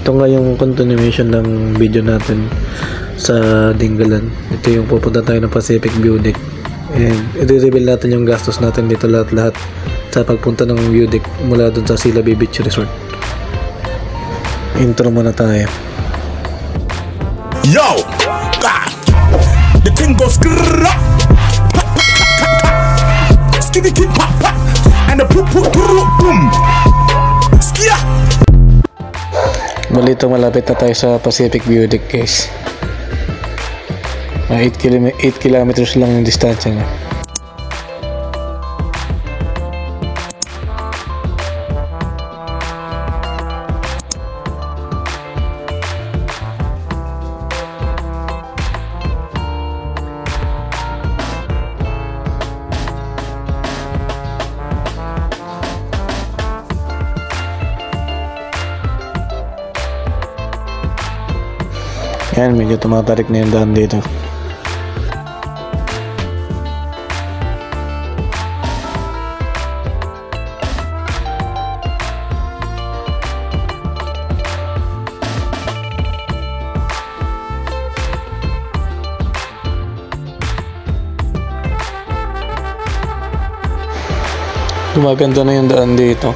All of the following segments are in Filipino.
Ito nga yung continuation ng video natin sa Dingalan. Ito yung pupunta tayo ng Pacific View Deck, and i-reveal natin yung gastos natin dito lahat sa pagpunta ng View Deck mula dun sa Silabi Beach Resort. Intro muna tayo. Yo! The thing goes skitty kip pop pop and the poop poop boom. Skia! Balito, malapit na tayo sa Pacific View Deck, guys. 8 kilometers lang yung distansya niya. Yan, medyo tumatarik na yung daan dito. Gumaganda na yung daan dito.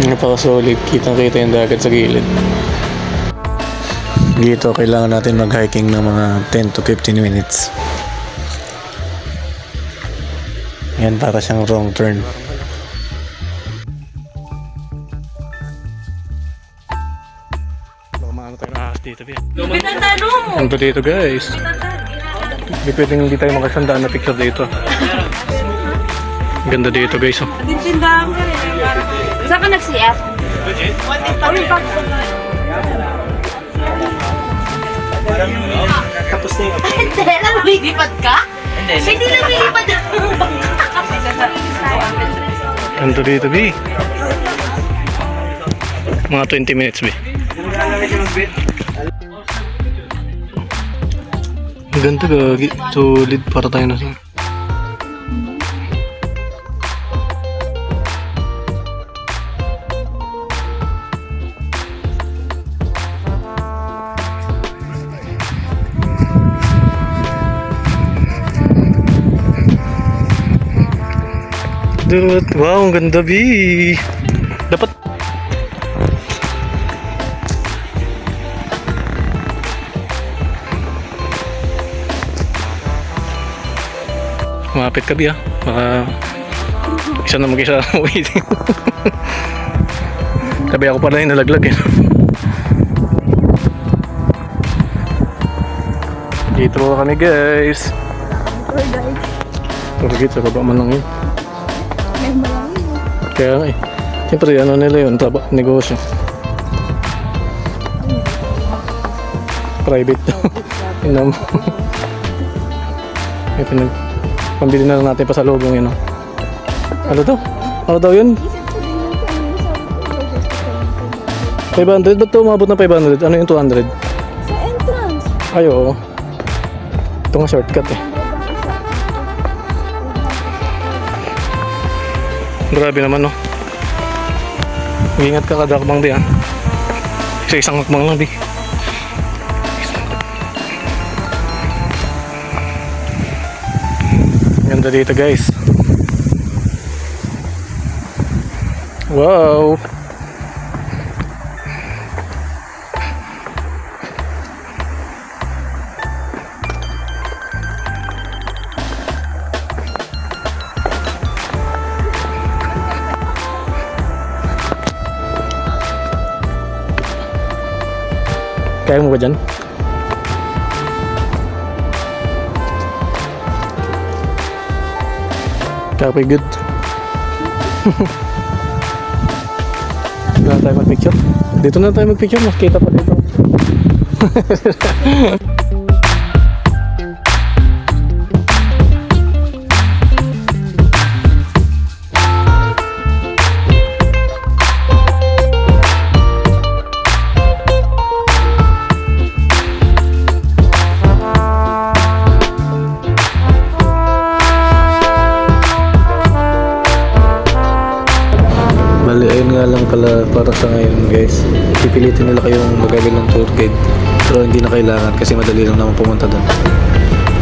Napaka-solid, kitang-kita yung dagat sa gilid. Dito kailangan natin mag-hiking ng mga 10 to 15 minutes. Yan, para siyang wrong turn. Baka maano tayo na ahas dito, Ano dito, guys? Hindi pwedeng hindi tayo makasandaan na picture dito. Ganda dito, guys. Saan ka nag-CF? Tapos na yun. Hindi, lumilipad ka? Hindi lumilipad ako. Ganda dito, B. Mga 20 minutes, B. Ganda, gagi. Solid para tayo na siya. Wow, ang ganda, B. Dapat kumapit ka, B, ah. Baka isa na mag-isa waiting. Sabi ako pala yung nalaglag, eh. Dito kami, guys. Turgit sa baba man lang yun. Kaya nga, eh. Siyempre ano nila yun, negosyo. Private. Yun mo. Pambili na lang natin pa sa lobong yun. Ano to? Ano daw yun? 500? Ba't ito umabot ng 500? Ano yung 200? Sa entrance. Ay, oo. Ito nga shortcut, eh. Grabe naman, no? Ingat ka kada akbang, di, ah. Isang akbang lang, di. Ganda dito, guys. Wow! Kaya mo ba dyan? Copy good. Wala tayo mag-picture. Dito na tayo mag-picture, mas kita pa dito. Bali, ayun nga lang pala para sa ngayon guys. Pipilitin nila kayong magagal ng tour guide. Pero hindi na kailangan kasi madali lang naman pumunta doon.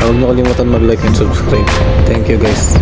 Huwag nyo kalimutan mag-like and subscribe. Thank you guys.